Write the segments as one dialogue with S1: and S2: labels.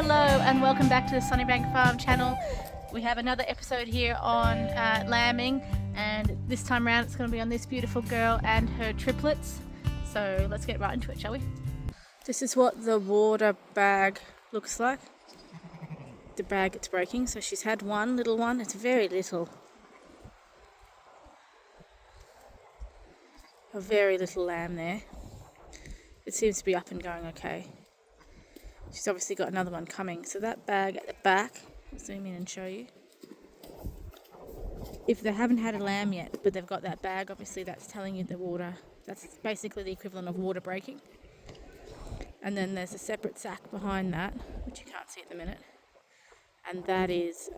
S1: Hello and welcome back to the Sunnybank Farm channel. We have another episode here on lambing, and this time around it's going to be on this beautiful girl and her triplets. So let's get right into it, shall we? This is what the water bag looks like. The bag it's breaking, so she's had one little one. It's very little. A very little lamb there. It seems to be up and going okay. She's obviously got another one coming. So that bag at the back, I'll zoom in and show you. If they haven't had a lamb yet, but they've got that bag, obviously that's telling you the water. That's basically the equivalent of water breaking. And then there's a separate sack behind that, which you can't see at the minute. And that is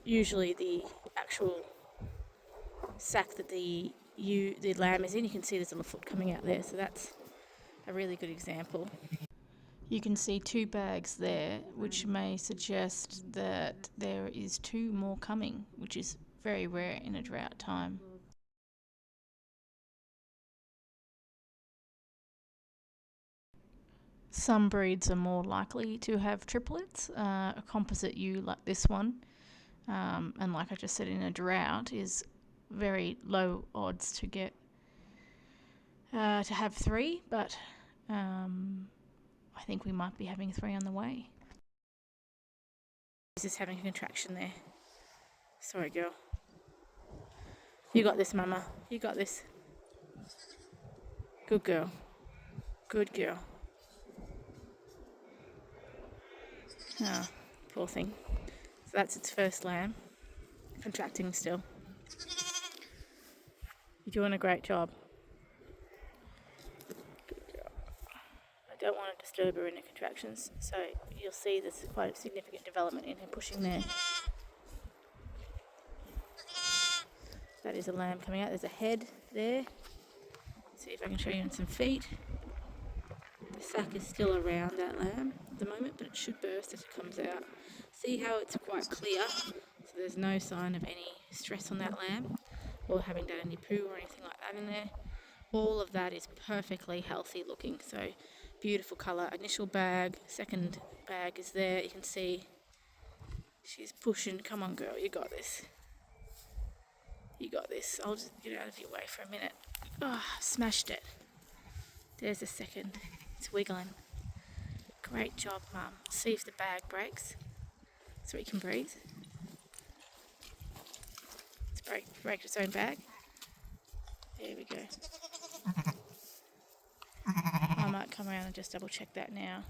S1: usually the actual sack that the lamb is in. You can see there's a little foot coming out there, so that's a really good example. You can see two bags there, which may suggest that there is two more coming, which is very rare in a drought time. Some breeds are more likely to have triplets. A composite ewe like this one, and like I just said, in a drought is very low odds to get to have three, but I think we might be having three on the way. She's just having a contraction there. Sorry, girl. You got this, mama. You got this. Good girl. Good girl. Oh, poor thing. So that's its first lamb. Contracting still. You're doing a great job. I don't want to disturb her in her contractions, so you'll see there's quite a significant development in her pushing there. That is a lamb coming out. There's a head there. Let's see if I can show you on some feet. The sack is still around that lamb at the moment, but it should burst as it comes out. See how it's quite clear, so there's no sign of any stress on that lamb or having done any poo or anything like that in there. All of that is perfectly healthy looking, so beautiful colour. Initial bag, second bag is there. You can see she's pushing. Come on, girl, you got this. You got this. I'll just get out of your way for a minute. Oh, smashed it. There's the second. It's wiggling. Great job, Mum. See if the bag breaks so it can breathe. It's break its own bag. There we go. I might come around and just double check that now.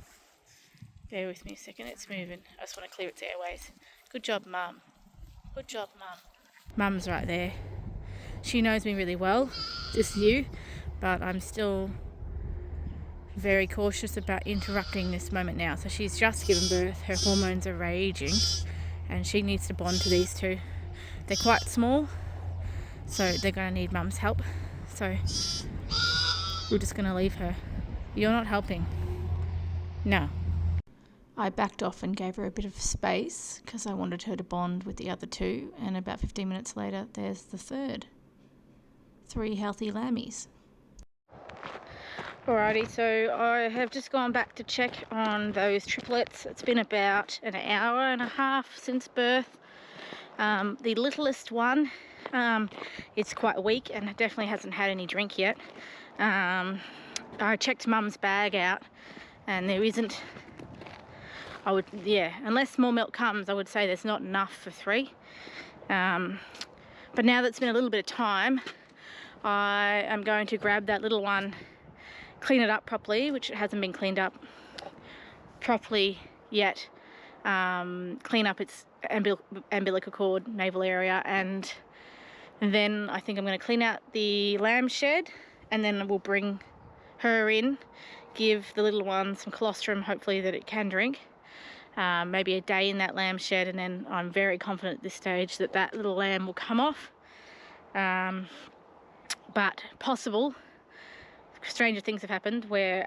S1: Bear with me a second, it's moving. I just want to clear its airways. Good job, Mum. Good job, Mum. Mum's right there. She knows me really well, just you, but I'm still very cautious about interrupting this moment now. So she's just given birth, her hormones are raging, and she needs to bond to these two. They're quite small, so they're going to need Mum's help. So we're just going to leave her. You're not helping. No. I backed off and gave her a bit of space because I wanted her to bond with the other two, and about 15 minutes later there's the third. 3 healthy lammies. Alrighty, so I have just gone back to check on those triplets. It's been about an hour and a half since birth. The littlest one is quite weak and definitely hasn't had any drink yet. I checked Mum's bag out and there isn't, unless more milk comes, I would say there's not enough for 3. But now that it's been a little bit of time, I am going to grab that little one, clean it up properly, which it hasn't been cleaned up properly yet. Clean up its umbilical cord, navel area, and then I think I'm going to clean out the lamb shed, and then we'll bring her in, give the little one some colostrum, hopefully that it can drink. Maybe a day in that lamb shed, and then I'm very confident at this stage that that little lamb will come off. But possible, stranger things have happened where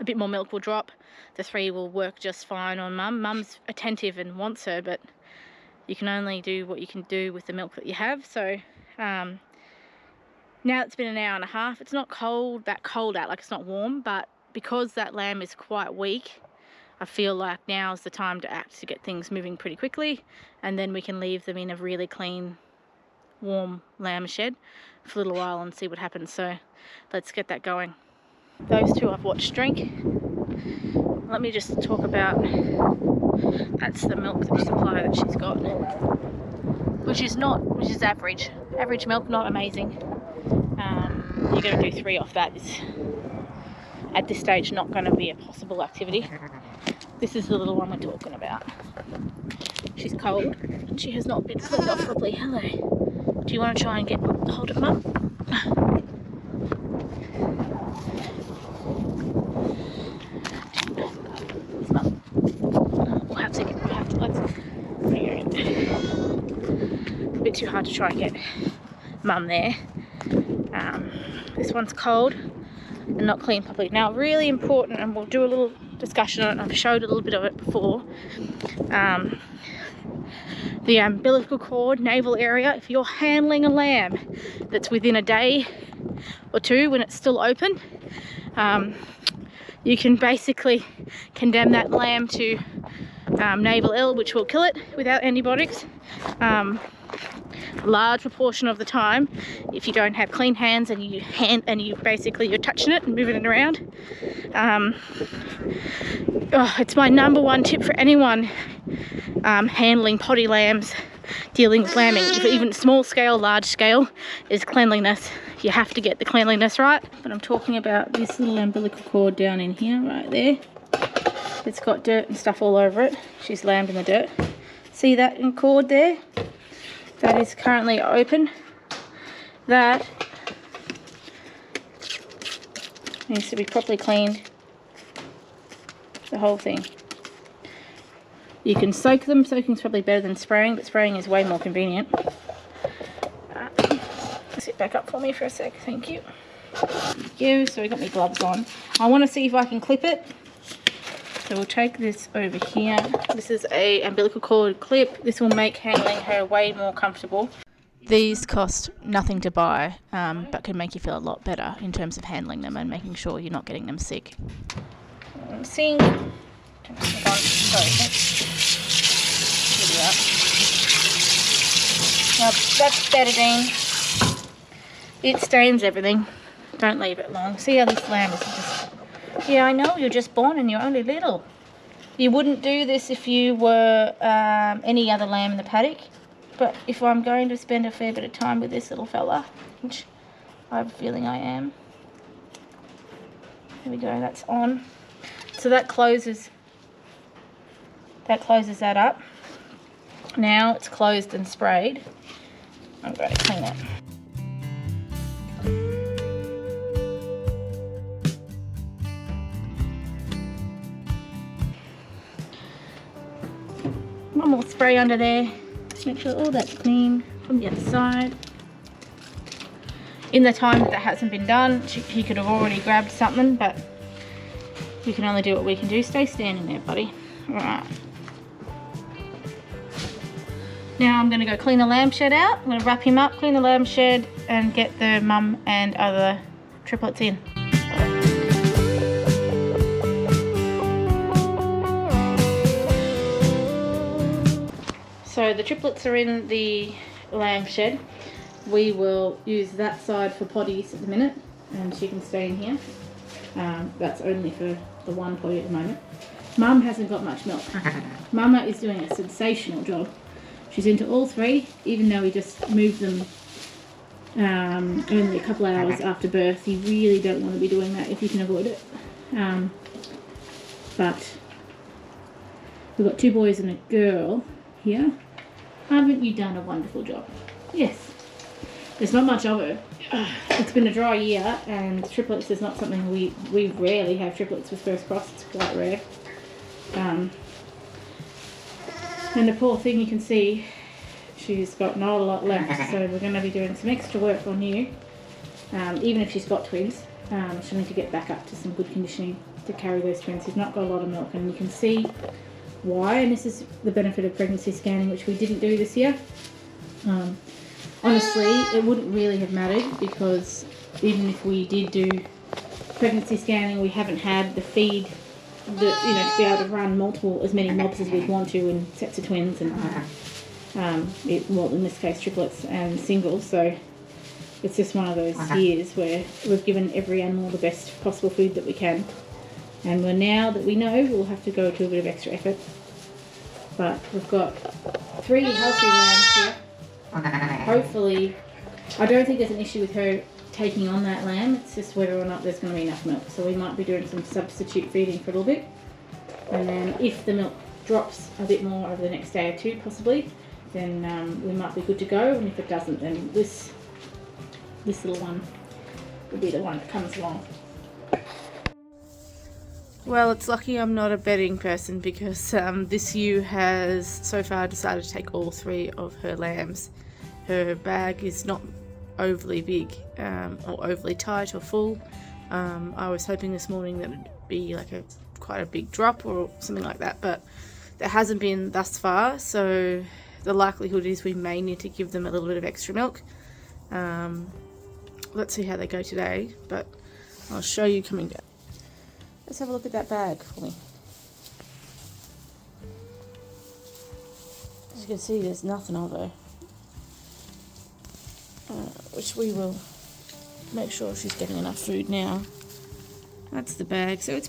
S1: a bit more milk will drop. The 3 will work just fine on Mum. Mum's attentive and wants her, but you can only do what you can do with the milk that you have. So now it's been an hour and a half. It's not that cold out, like it's not warm, but because that lamb is quite weak, I feel like now is the time to act, to get things moving pretty quickly, and then we can leave them in a really clean, warm lamb shed for a little while and see what happens. So let's get that going. Those two I've watched drink. Let me just talk about, that's the milk supply that she's got, which is average milk, not amazing. You're going to do 3 off that. It's at this stage not going to be a possible activity. This is the little one we're talking about. She's cold and she has not been cleaned off properly. Hello. Do you want to try and get hold of Mum? Mum. We'll have to, let's, there you go. A bit too hard to try and get Mum there. This one's cold and not clean properly. Now, really important, and we'll do a little discussion on it. I've showed a little bit of it before. The umbilical cord, navel area. If you're handling a lamb that's within a day or 2 when it's still open, you can basically condemn that lamb to navel ill, which will kill it without antibiotics. Large proportion of the time, if you don't have clean hands and you're touching it and moving it around. It's my number 1 tip for anyone handling potty lambs, dealing with lambing, even small scale, large scale, is cleanliness. You have to get the cleanliness right. But I'm talking about this little umbilical cord down in here, right there. It's got dirt and stuff all over it. She's lambed in the dirt. See that cord there? That is currently open. That needs to be properly cleaned. The whole thing. You can soak them. Soaking's probably better than spraying, but spraying is way more convenient. Sit back up for me for a sec, thank you. So we got my gloves on. I want to see if I can clip it. So we'll take this over here. This is a umbilical cord clip. This will make handling her way more comfortable. These cost nothing to buy, but can make you feel a lot better in terms of handling them and making sure you're not getting them sick. Sink. Now that's betadine. It stains everything. Don't leave it long. See how this lamb is just... Yeah, I know, you're just born and you're only little. You wouldn't do this if you were any other lamb in the paddock. But if I'm going to spend a fair bit of time with this little fella, which I have a feeling I am. There we go, that's on. So that closes that up. Now it's closed and sprayed. I'm going to clean it. One more spray under there. Make sure all that's clean from the other side. In the time that hasn't been done, he could have already grabbed something, but we can only do what we can do. Stay standing there, buddy. Alright. Now I'm going to go clean the lamb shed out. I'm going to wrap him up, clean the lamb shed, and get the mum and other triplets in. So the triplets are in the lamb shed. We will use that side for potties at the minute, and she can stay in here. That's only for the one potty at the moment. Mum hasn't got much milk. Mama is doing a sensational job. She's into all 3, even though we just moved them only a couple of hours after birth. You really don't want to be doing that if you can avoid it. But we've got 2 boys and a girl here. Haven't you done a wonderful job? Yes. There's not much of it. It's been a dry year, and triplets is not something we rarely have triplets with first cross. It's quite rare. And the poor thing, you can see she's got not a lot left, so we're going to be doing some extra work on you. Even if she's got twins, she'll need to get back up to some good conditioning to carry those twins. She's not got a lot of milk, and you can see why, and this is the benefit of pregnancy scanning, which we didn't do this year. Honestly, it wouldn't really have mattered, because even if we did do pregnancy scanning, we haven't had the feed to be able to run as many mobs as we want to in sets of twins and in this case triplets and singles. So it's just one of those years where we've given every animal the best possible food that we can, and now that we know, we'll have to go to a bit of extra effort. But we've got 3 healthy lambs here. Hopefully, I don't think there's an issue with her taking on that lamb. It's just whether or not there's going to be enough milk. So we might be doing some substitute feeding for a little bit, and then if the milk drops a bit more over the next day or 2 possibly, then we might be good to go. And if it doesn't, then this little one will be the one that comes along. Well, it's lucky I'm not a betting person, because this ewe has so far decided to take all 3 of her lambs. Her bag is not overly big or overly tight or full. I was hoping this morning that it'd be like quite a big drop or something like that, but there hasn't been thus far, so the likelihood is we may need to give them a little bit of extra milk. Let's see how they go today, but I'll show you coming down. Let's have a look at that bag for me. As you can see, there's nothing of her, which we will make sure she's getting enough food now. That's the bag, so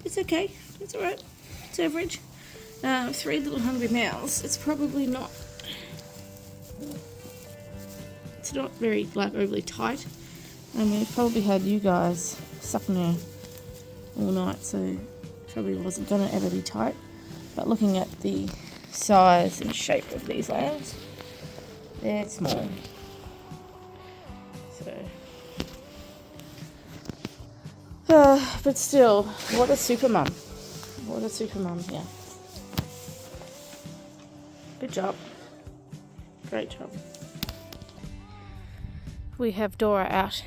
S1: it's okay. It's alright. It's average. 3 little hungry mouths. It's probably not. It's not very overly tight. I mean, we've probably had you guys sucking her all night, so probably wasn't going to ever be tight. But looking at the size and shape of these lambs, they're small. So, but still, what a super mum. What a super mum here. Good job. Great job. We have Dora out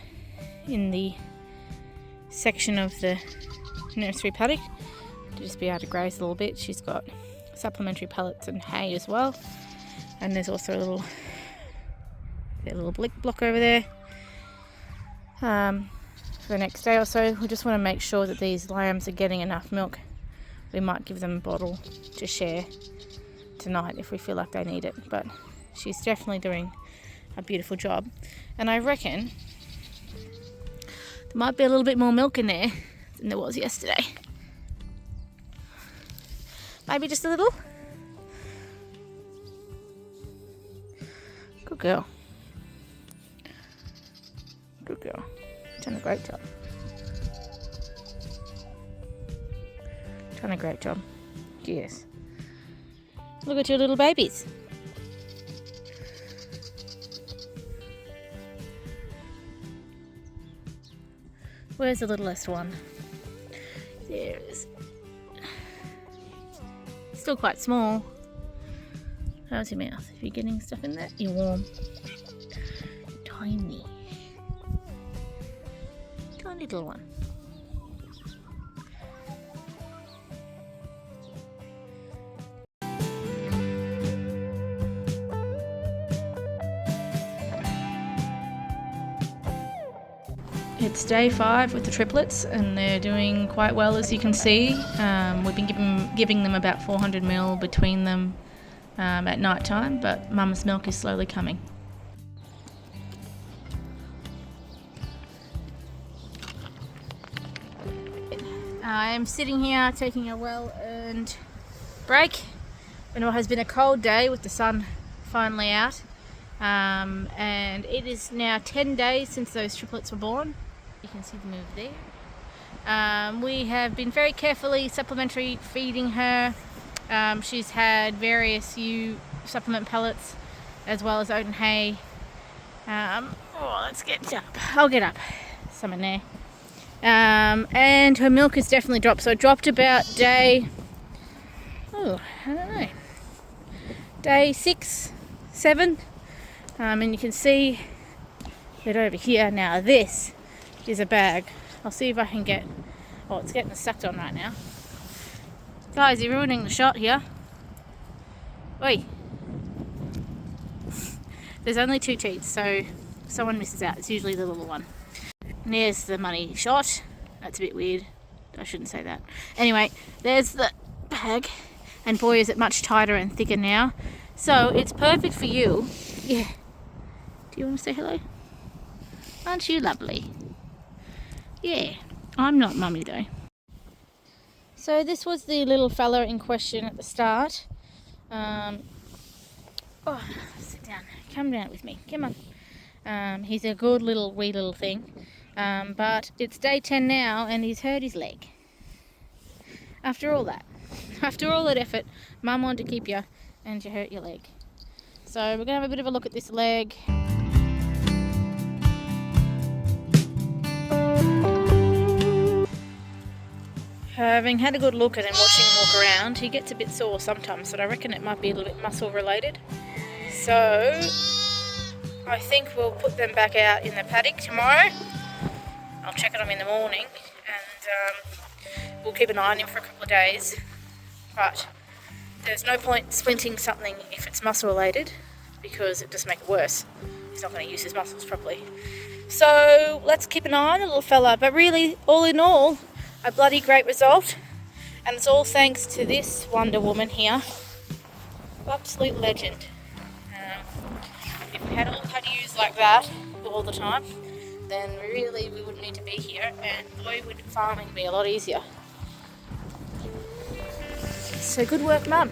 S1: in the section of the nursery paddock to just be able to graze a little bit. She's got supplementary pellets and hay as well, and there's also a little block over there. For the next day or so, we just want to make sure that these lambs are getting enough milk. We might give them a bottle to share tonight if we feel like they need it, but she's definitely doing a beautiful job, and I reckon there might be a little bit more milk in there than there was yesterday. Maybe just a little. Good girl. Good girl. Done a great job. Done a great job. Yes. Look at your little babies. Where's the littlest one? There it is. Still quite small. How's your mouth? If you're getting stuff in there, you're warm. Tiny. Tiny little one. It's day 5 with the triplets, and they're doing quite well, as you can see. We've been giving them about 400 ml between them at night time, but Mum's milk is slowly coming. I'm sitting here taking a well-earned break in what has been a cold day with the sun finally out, and it is now 10 days since those triplets were born. You can see the move there. We have been very carefully supplementary feeding her. She's had various supplement pellets as well as oat and hay. Let's get up. I'll get up. Some in there. And her milk has definitely dropped. So it dropped about day, I don't know, day 6, 7. And you can see that over here now, this is a bag. I'll see if I can get, it's getting sucked on right now. Guys, you're ruining the shot here. Oi. There's only 2 teats, so if someone misses out, it's usually the little one. And there's the money shot. That's a bit weird. I shouldn't say that. Anyway, there's the bag. And boy, is it much tighter and thicker now. So it's perfect for you. Yeah. Do you want to say hello? Aren't you lovely? Yeah. I'm not mummy though. So this was the little fella in question at the start. Oh, sit down. Come down with me. Come on. He's a good wee little thing. But it's day 10 now and he's hurt his leg. After all that effort, Mum wanted to keep you and you hurt your leg. So we're going to have a bit of a look at this leg. Having had a good look at him, watching him walk around, he gets a bit sore sometimes, but I reckon it might be a little bit muscle related. So I think we'll put them back out in the paddock tomorrow. I'll check on him in the morning and we'll keep an eye on him for a couple of days. But there's no point splinting something if it's muscle related because it just makes it worse. He's not going to use his muscles properly. So let's keep an eye on the little fella. But really, all in all, a bloody great result. And it's all thanks to this Wonder Woman here. Absolute legend. If we had all had to use like that all the time, then really we wouldn't need to be here, and boy would farming be a lot easier. So good work, Mum.